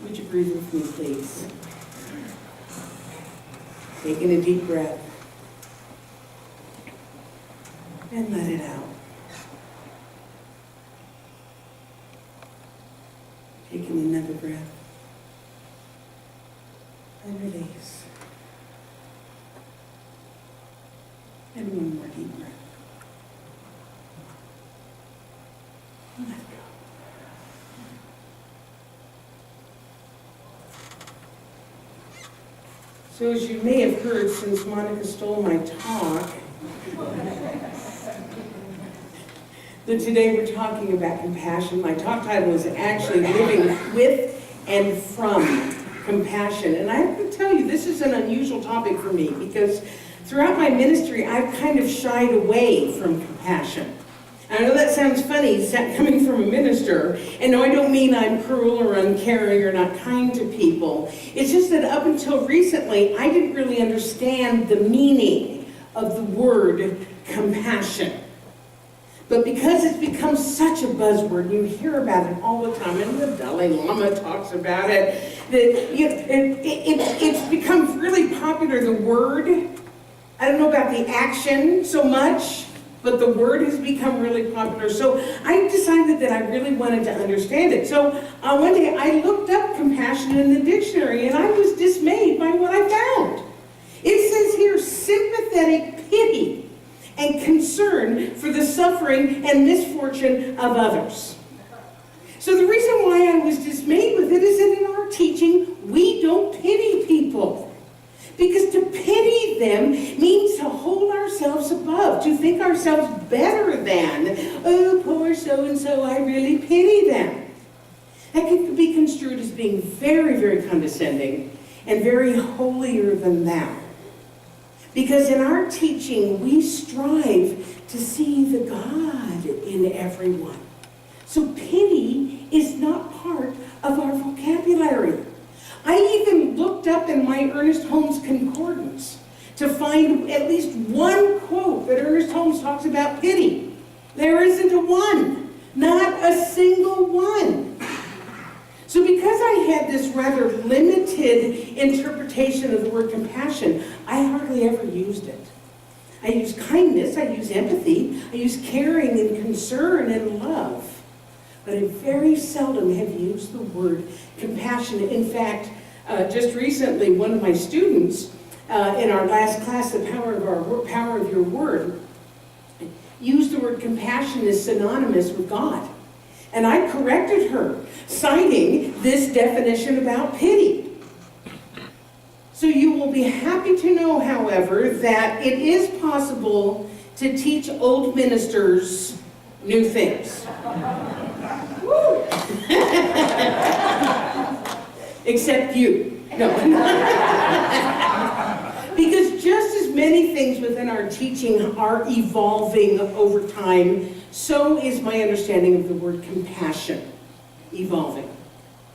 Would you breathe with me, please? Taking a deep breath. And let it out. Taking another breath. And release. And one more deep breath. And let go. So as you may have heard, since Monica stole my talk, that today we're talking about compassion. My talk title is actually Living with and from Compassion. And I have to tell you, this is an unusual topic for me because throughout my ministry, I've kind of shied away from compassion. I know that sounds funny coming from a minister, and no, I don't mean I'm cruel or uncaring or not kind to people. It's just that up until recently, I didn't really understand the meaning of the word compassion. But because it's become such a buzzword, you hear about it all the time, and the Dalai Lama talks about it, that it's become really popular, the word. I don't know about the action so much, but the word has become really popular. So I decided that I really wanted to understand it. So one day I looked up compassion in the dictionary, and I was dismayed by what I found. It says here, sympathetic pity and concern for the suffering and misfortune of others. So the reason why I was dismayed with it is that in our teaching, we don't pity people. Because to pity them means to hold ourselves above, to think ourselves better than, oh, poor so-and-so, I really pity them. That can be construed as being very, very condescending and very holier than thou. Because in our teaching, we strive to see the God in everyone. So pity is not part of our vocabulary. I even looked up in my Ernest Holmes Concordance to find at least one quote that Ernest Holmes talks about pity. There isn't a one, not a single one. So because I had this rather limited interpretation of the word compassion, I hardly ever used it. I use kindness, I use empathy, I use caring and concern and love. But I very seldom have used the word compassion. In fact, just recently, one of my students in our last class, The Power of Your Word, used the word compassion as synonymous with God. And I corrected her, citing this definition about pity. So you will be happy to know, however, that it is possible to teach old ministers new things. Woo. Except you. No. Because just as many things within our teaching are evolving over time, so is my understanding of the word compassion evolving.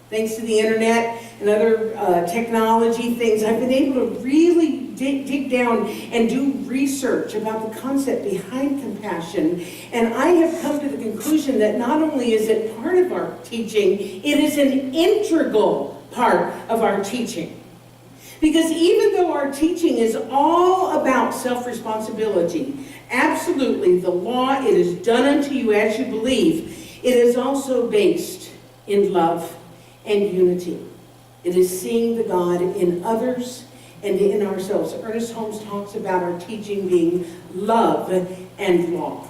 Thanks to the internet and other technology things, I've been able to really dig down and do research about the concept behind compassion. And I have come to the conclusion that not only is it part of our teaching, it is an integral part of our teaching. Because even though our teaching is all about self-responsibility, absolutely, the law, it is done unto you as you believe, it is also based in love and unity. It is seeing the God in others and in ourselves. Ernest Holmes talks about our teaching being love and law.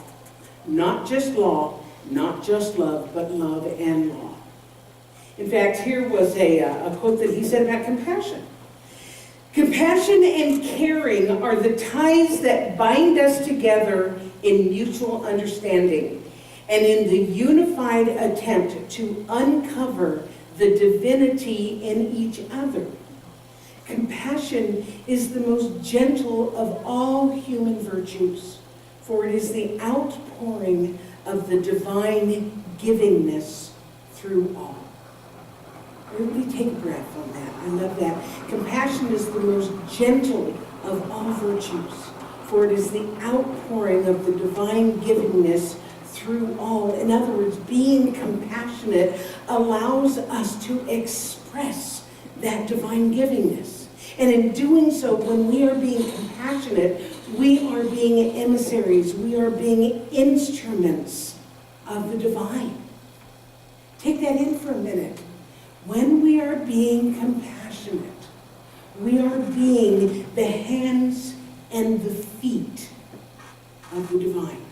Not just law, not just love, but love and law. In fact, here was a quote that he said about compassion. Compassion and caring are the ties that bind us together in mutual understanding and in the unified attempt to uncover the divinity in each other. Compassion is the most gentle of all human virtues, for it is the outpouring of the divine givingness through all. Everybody take a breath on that. I love that. Compassion is the most gentle of all virtues, for it is the outpouring of the divine givingness through all. In other words, being compassionate allows us to express express that divine givingness. And in doing so, when we are being compassionate, we are being emissaries. We are being instruments of the divine. Take that in for a minute. When we are being compassionate, we are being the hands and the feet of the divine.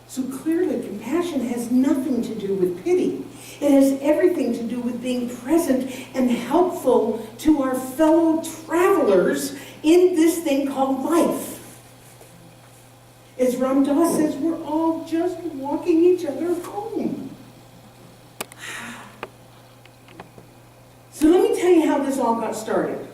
So clearly, compassion has nothing to do with pity. It has everything to do with being present and helpful to our fellow travelers in this thing called life. As Ram Dass says, we're all just walking each other home. So let me tell you how this all got started.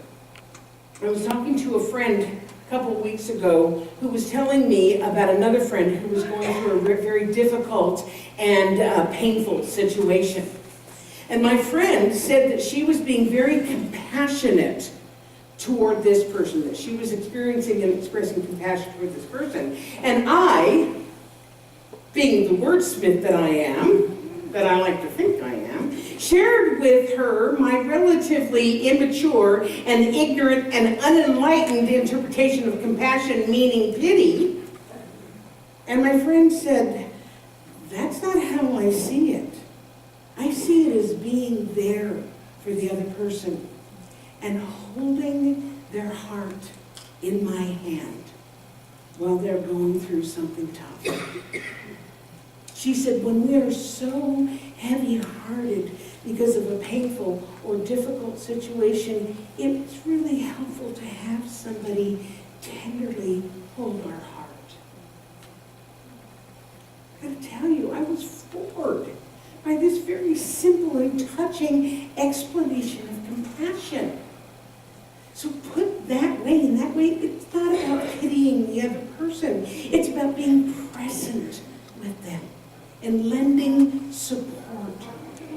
I was talking to a friend a couple of weeks ago who was telling me about another friend who was going through a very difficult and painful situation. And my friend said that she was being very compassionate toward this person, that she was experiencing and expressing compassion toward this person. And I, being the wordsmith that I am, that I like to think I am, shared with her my relatively immature and ignorant and unenlightened interpretation of compassion meaning pity. And my friend said, that's not how I see it. I see it as being there for the other person and holding their heart in my hand while they're going through something tough. She said, when we are so heavy-hearted because of a painful or difficult situation, it's really helpful to have somebody tenderly hold our heart. I gotta tell you, I was floored by this very simple and touching explanation of compassion. So put that way, in that way, it's not about pitying the other person. It's about being present with them and lending support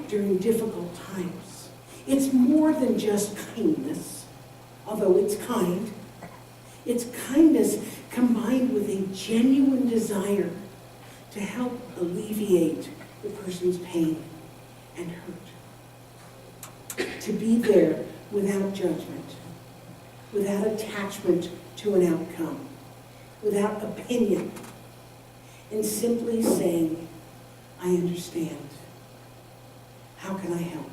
during difficult times. It's more than just kindness, although it's kind. It's kindness combined with a genuine desire to help alleviate the person's pain and hurt. To be there without judgment, without attachment to an outcome, without opinion, and simply saying, I understand. How can I help?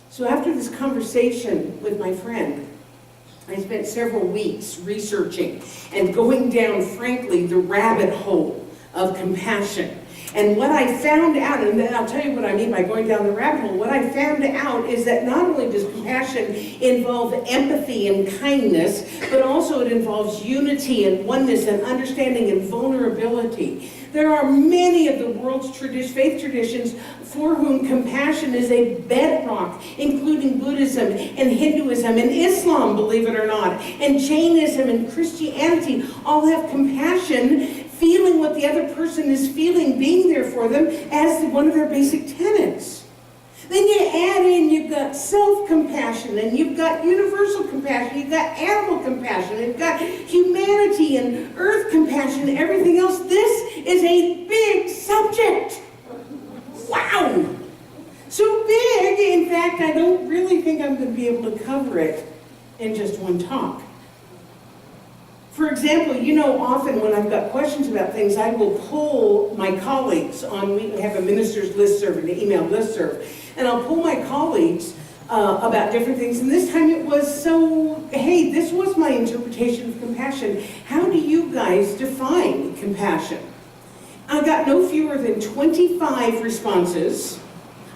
So after this conversation with my friend, I spent several weeks researching and going down, frankly, the rabbit hole of compassion. And what I found out, and then I'll tell you what I mean by going down the rabbit hole, what I found out is that not only does compassion involve empathy and kindness, but also it involves unity and oneness and understanding and vulnerability. There are many of the world's faith traditions for whom compassion is a bedrock, including Buddhism and Hinduism and Islam, believe it or not, and Jainism and Christianity all have compassion, feeling what the other person is feeling, being there for them as one of their basic tenets. Then you add in, you've got self-compassion, and you've got universal compassion, you've got animal compassion, you've got humanity and earth compassion and everything else. This is a big subject. Wow! So big, in fact, I don't really think I'm going to be able to cover it in just one talk. For example, you know, often when I've got questions about things, I will pull my colleagues on, we have a minister's listserv, an email listserv, and I'll pull my colleagues about different things. And this time it was so, hey, this was my interpretation of compassion. How do you guys define compassion? I got no fewer than 25 responses,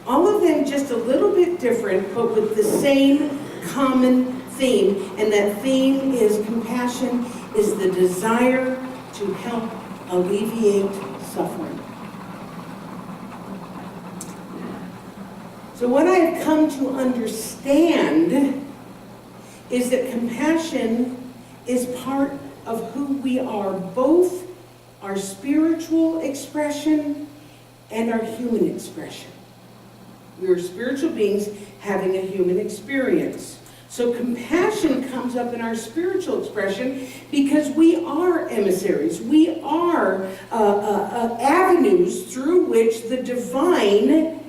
all of them just a little bit different, but with the same common theme. And that theme is compassion is the desire to help alleviate suffering. So what I have come to understand is that compassion is part of who we are, both our spiritual expression and our human expression. We are spiritual beings having a human experience. So compassion comes up in our spiritual expression because we are emissaries. We are avenues through which the divine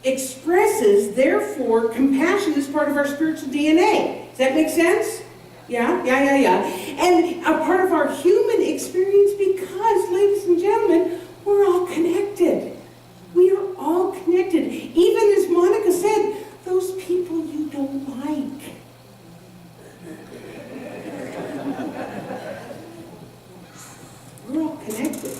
expresses. Therefore, compassion is part of our spiritual DNA. Does that make sense? Yeah. And a part of our human experience because, ladies and gentlemen, we're all connected. We are all connected. Even as Monica said, those people you don't like. We're all connected.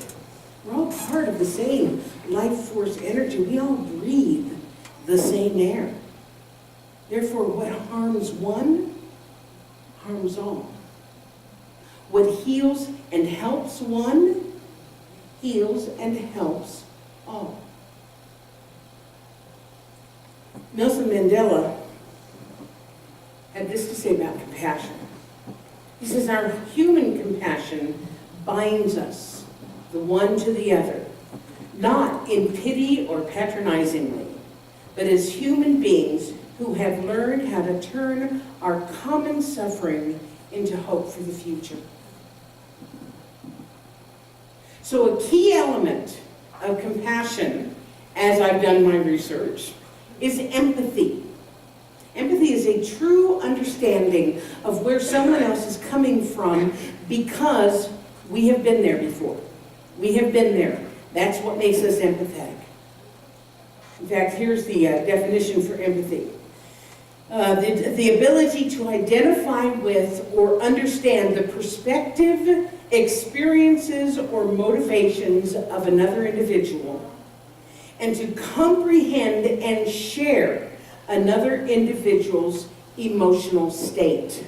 We're all part of the same life force energy. We all breathe the same air. Therefore, what harms one, harms all. What heals and helps one, heals and helps all. Nelson Mandela had this to say about compassion. He says, our human compassion binds us, the one to the other, not in pity or patronizingly, but as human beings who have learned how to turn our common suffering into hope for the future. So a key element of compassion, as I've done my research, is empathy. Empathy is a true understanding of where someone else is coming from because we have been there before. We have been there. That's what makes us empathetic. In fact, here's the definition for empathy. The ability to identify with or understand the perspective, experiences, or motivations of another individual, and to comprehend and share another individual's emotional state.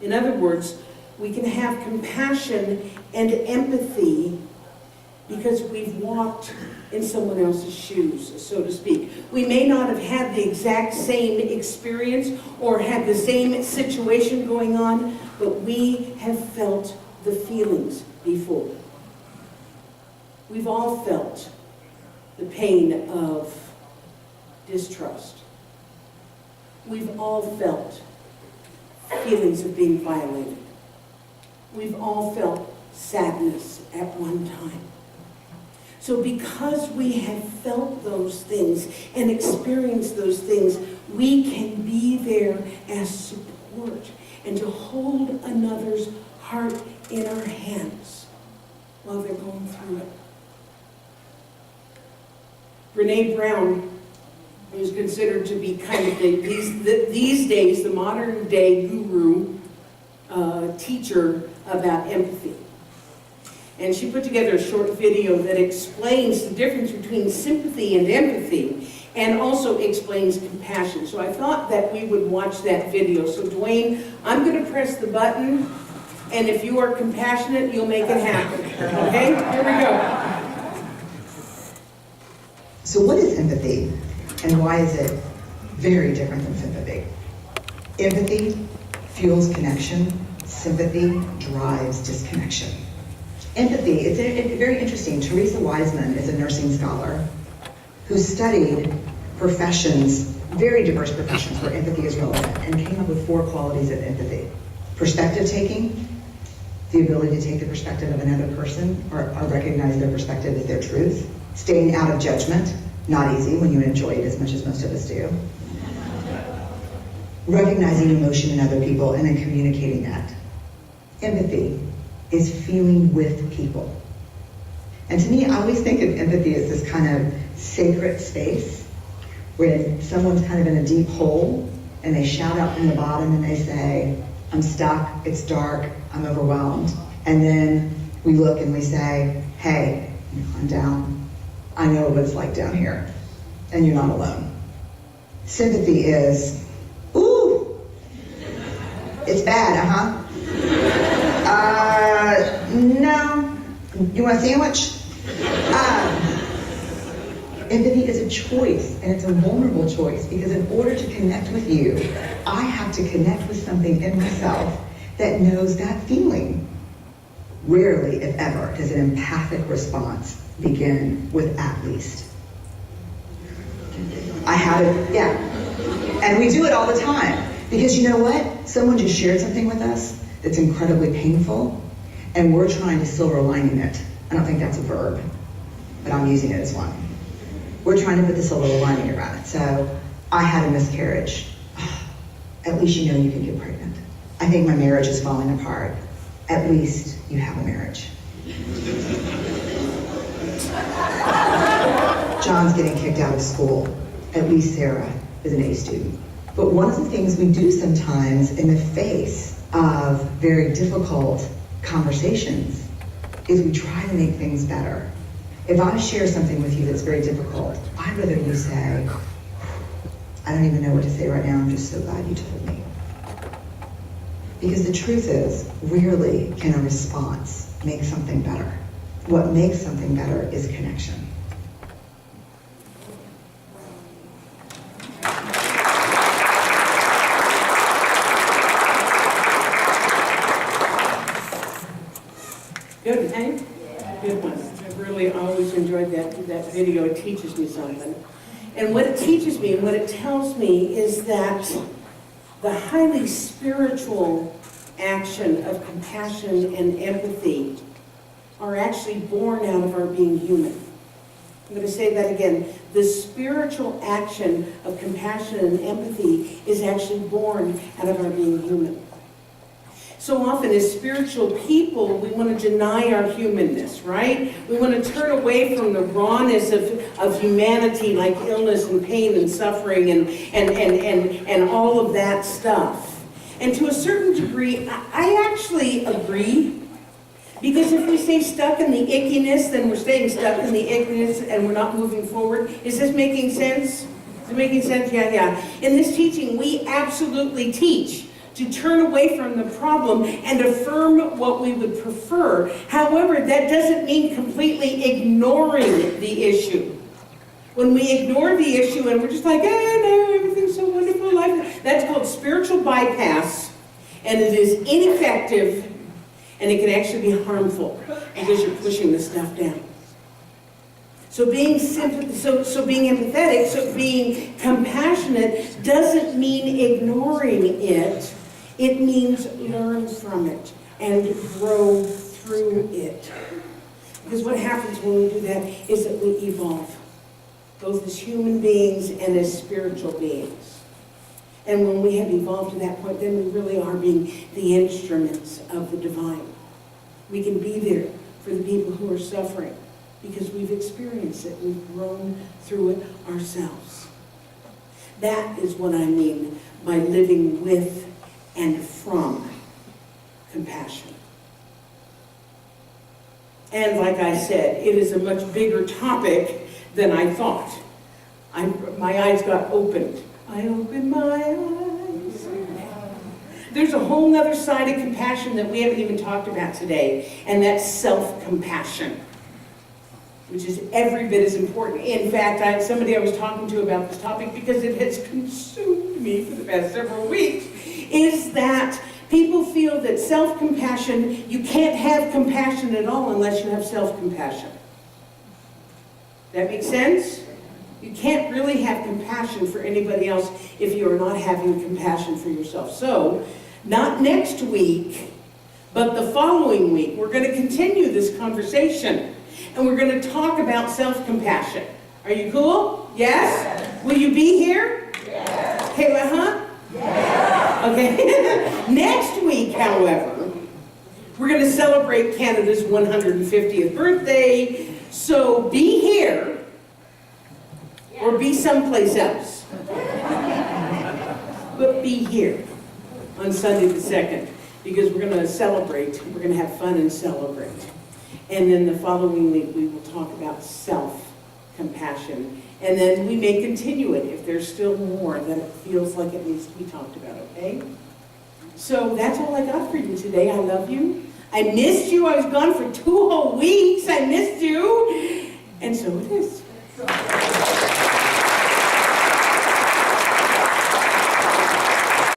In other words, we can have compassion and empathy because we've walked in someone else's shoes, so to speak. We may not have had the exact same experience or had the same situation going on, but we have felt the feelings before. We've all felt the pain of distrust. We've all felt feelings of being violated. We've all felt sadness at one time. So because we have felt those things and experienced those things, we can be there as support and to hold another's heart in our hands while they're going through it. Brene Brown is considered to be kind of these days the modern day guru teacher about empathy. And she put together a short video that explains the difference between sympathy and empathy, and also explains compassion. So I thought that we would watch that video. So Dwayne, I'm going to press the button, and if you are compassionate, you'll make it happen. Okay? Here we go. So what is empathy, and why is it very different than sympathy? Empathy fuels connection. Sympathy drives disconnection. Empathy, it's very interesting. Teresa Wiseman is a nursing scholar who studied professions, very diverse professions where empathy is relevant, and came up with 4 qualities of empathy. Perspective taking, the ability to take the perspective of another person or recognize their perspective as their truth. Staying out of judgment, not easy when you enjoy it as much as most of us do. Recognizing emotion in other people and then communicating that. Empathy is feeling with people. And to me, I always think of empathy as this kind of sacred space where someone's kind of in a deep hole and they shout out from the bottom and they say, I'm stuck, it's dark, I'm overwhelmed. And then we look and we say, hey, I'm down. I know what it's like down here, and you're not alone. Sympathy is, ooh, it's bad, no, you want a sandwich? Empathy is a choice, and it's a vulnerable choice, because in order to connect with you, I have to connect with something in myself that knows that feeling. Rarely, if ever, does an empathic response begin with at least. I have it, yeah. And we do it all the time. Because you know what? Someone just shared something with us that's incredibly painful, and we're trying to silver lining it. I don't think that's a verb, but I'm using it as one. We're trying to put the silver lining around it. So I had a miscarriage. At least you know you can get pregnant. I think my marriage is falling apart. At least you have a marriage. John's getting kicked out of school. At least Sarah is an A student. But one of the things we do sometimes in the face of very difficult conversations is we try to make things better. If I share something with you that's very difficult, I'd rather you say, I don't even know what to say right now, I'm just so glad you told me. Because the truth is, rarely can a response make something better. What makes something better is connection. Good, hey? Good one. I really always enjoyed that video. It teaches me something. And what it teaches me and what it tells me is that the highly spiritual action of compassion and empathy are actually born out of our being human. I'm going to say that again. The spiritual action of compassion and empathy is actually born out of our being human. So often as spiritual people, we want to deny our humanness, right? We want to turn away from the rawness of humanity, like illness and pain and suffering and all of that stuff. And to a certain degree, I actually agree. Because if we stay stuck in the ickiness, then we're staying stuck in the ickiness and we're not moving forward. Is this making sense? Is it making sense? Yeah. In this teaching, we absolutely teach to turn away from the problem and affirm what we would prefer. However, that doesn't mean completely ignoring the issue. When we ignore the issue and we're just like, no, everything's so wonderful, life, that's called spiritual bypass, and it is ineffective, and it can actually be harmful because you're pushing the stuff down. So being empathetic, so being compassionate doesn't mean ignoring it. It means learn from it and grow through it. Because what happens when we do that is that we evolve, both as human beings and as spiritual beings. And when we have evolved to that point, then we really are being the instruments of the divine. We can be there for the people who are suffering because we've experienced it. We've grown through it ourselves. That is what I mean by living with and from compassion. And like I said, it is a much bigger topic than I thought. My eyes got opened. I opened my eyes. There's a whole other side of compassion that we haven't even talked about today, and that's self-compassion, which is every bit as important. In fact, somebody I was talking to about this topic, because it has consumed me for the past several weeks, is that people feel that self-compassion, you can't have compassion at all unless you have self-compassion. That makes sense? You can't really have compassion for anybody else if you are not having compassion for yourself. So, not next week, but the following week, we're going to continue this conversation. And we're going to talk about self-compassion. Are you cool? Yes? Will you be here? Yes. Okay, Yes. Okay. Next week, however, we're going to celebrate Canada's 150th birthday. So be here or be someplace else. But be here on Sunday the 2nd, because we're going to celebrate. We're going to have fun and celebrate. And then the following week, we will talk about self-compassion. And then we may continue it if there's still more that it feels like it needs to be talked about, okay? So that's all I got for you today. I love you. I missed you. I was gone for 2 whole weeks. I missed you. And so it is.